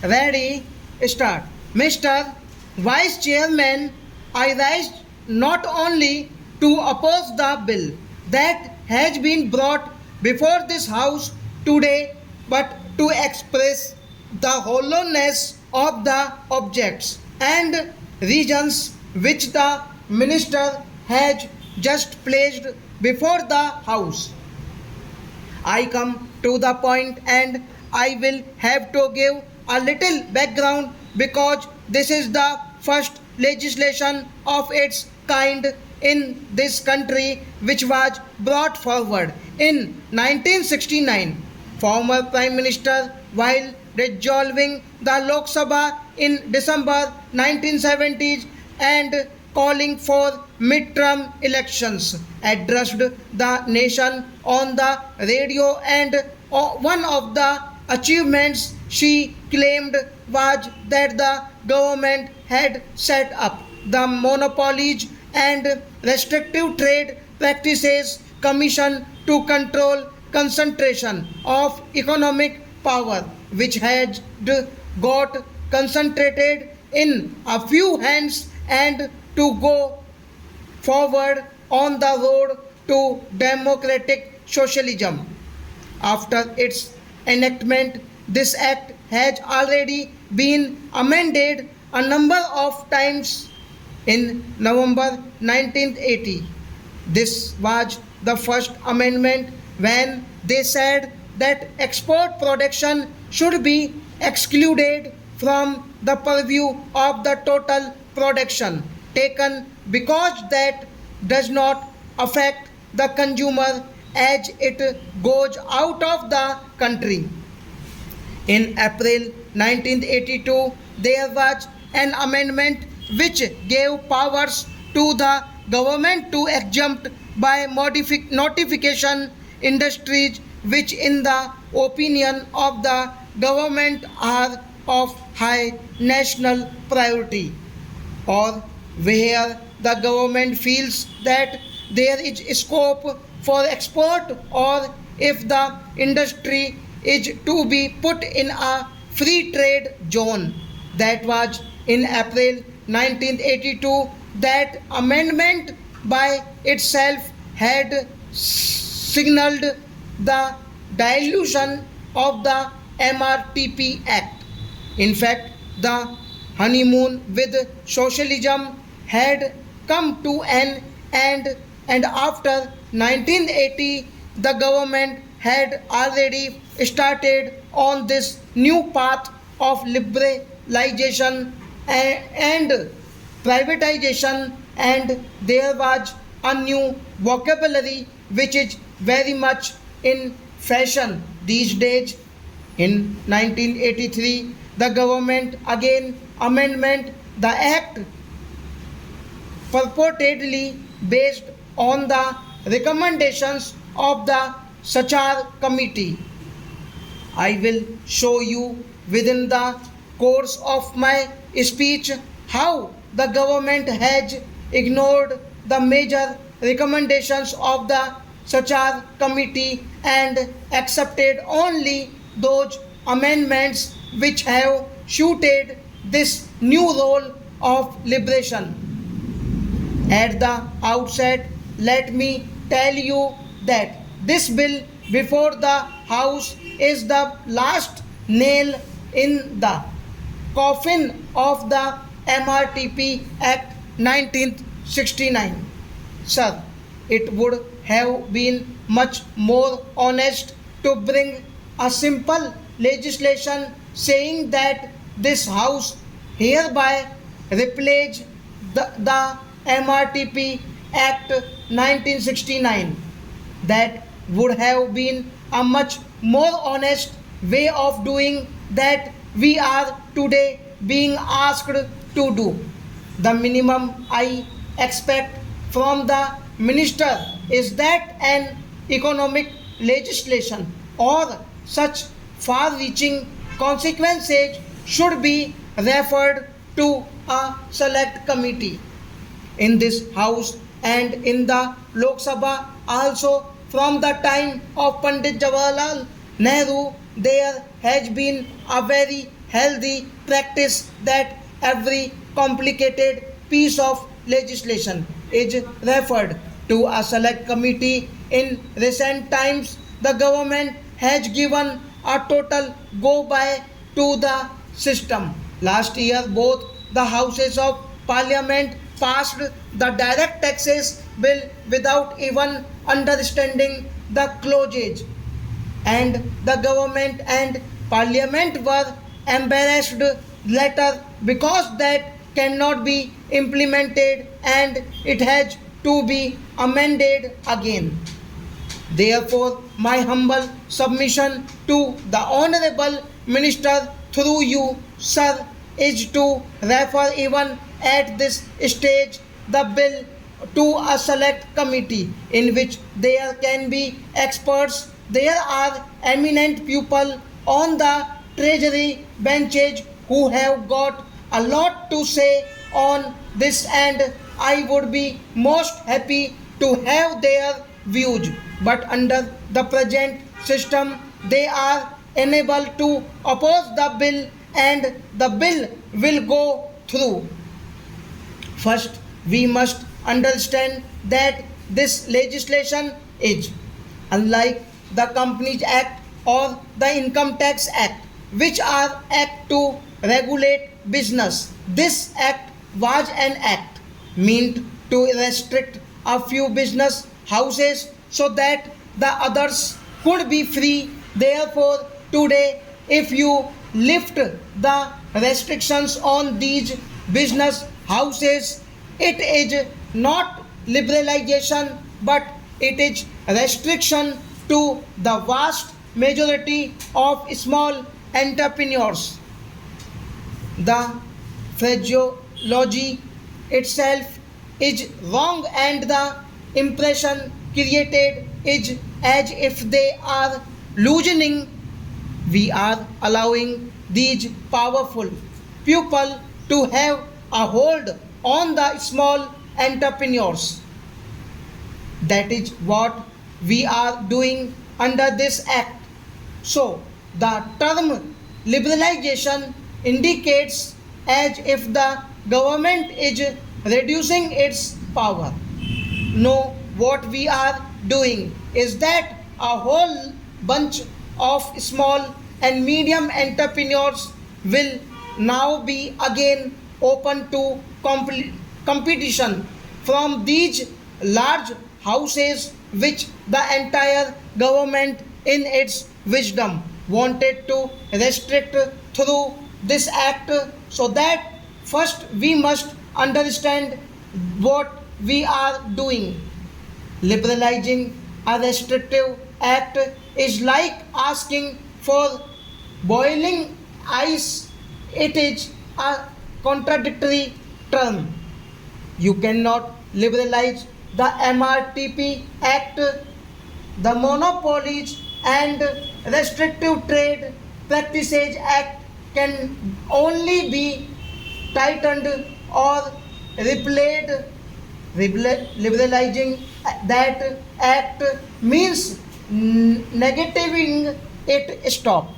Ready, start. Mr. Vice Chairman, I rise not only to oppose the bill that has been brought before this House today, but to express the hollowness of the objects and reasons which the Minister has just placed before the House. I come to the point and I will have to give a little background because this is the first legislation of its kind in this country which was brought forward in 1969. Former Prime Minister, while resolving the Lok Sabha in December 1970s and calling for midterm elections, addressed the nation on the radio, and one of the achievements she claimed was that the government had set up the Monopolies and Restrictive Trade Practices Commission to control concentration of economic power, which had got concentrated in a few hands, and to go forward on the road to democratic socialism. After its enactment, this act has already been amended a number of times. In November 1980, this was the first amendment when they said that export production should be excluded from the purview of the total production taken because that does not affect the consumer as it goes out of the country. In April 1982, there was an amendment which gave powers to the government to exempt by notification industries which in the opinion of the government are of high national priority, or where the government feels that there is scope for export, or if the industry is to be put in a free trade zone. That was in April 1982. That amendment by itself had signaled the dilution of the MRTP Act. In fact, the honeymoon with socialism had come to an end, and after 1980, the government had already started on this new path of liberalization and privatization, and there was a new vocabulary which is very much in fashion these days. In 1983, the government again amendment the act purportedly based on the recommendations of the Sachar committee. I will show you within the course of my speech how the government has ignored the major recommendations of the Sachar committee and accepted only those amendments which have suited this new role of liberation. At the outset, let me tell you that this bill before the House is the last nail in the coffin of the MRTP Act 1969. Sir, it would have been much more honest to bring a simple legislation saying that this House hereby replace the MRTP Act 1969. That would have been a much more honest way of doing that we are today being asked to do. The minimum I expect from the minister is that an economic legislation or such far-reaching consequences should be referred to a select committee. In this House and in the Lok Sabha also, from the time of Pandit Jawaharlal Nehru, there has been a very healthy practice that every complicated piece of legislation is referred to a select committee. In recent times, the government has given a total go by to the system. Last year, both the houses of parliament passed the direct taxes bill without even understanding the clauses, and the government and parliament were embarrassed later because that cannot be implemented and it has to be amended again. Therefore, my humble submission to the Honorable Minister through you, Sir, is to refer even at this stage the bill to a select committee in which there can be experts. There are eminent people on the treasury benches who have got a lot to say on this, and I would be most happy to have their views. But under the present system, they are unable to oppose the bill and the bill will go through. First, we must understand that this legislation is unlike the Companies Act or the Income Tax Act, which are act to regulate business. This act was an act meant to restrict a few business houses so that the others could be free. Therefore, today, if you lift the restrictions on these business houses, it is not liberalization but it is restriction to the vast majority of small entrepreneurs. The phraseology itself is wrong and the impression created is as if they are loosening. We are allowing these powerful people to have a hold on the small entrepreneurs. That is what we are doing under this act. So, the term liberalization indicates as if the government is reducing its power. No, what we are doing is that a whole bunch of small and medium entrepreneurs will now be again open to competition from these large houses which the entire government in its wisdom wanted to restrict through this act. So that first we must understand what we are doing. Liberalizing a restrictive act is like asking for boiling ice. It is a contradictory term. You cannot liberalize the MRTP Act. The Monopolies and Restrictive Trade Practices Act can only be tightened or repealed. Liberalizing that act means negating it stop.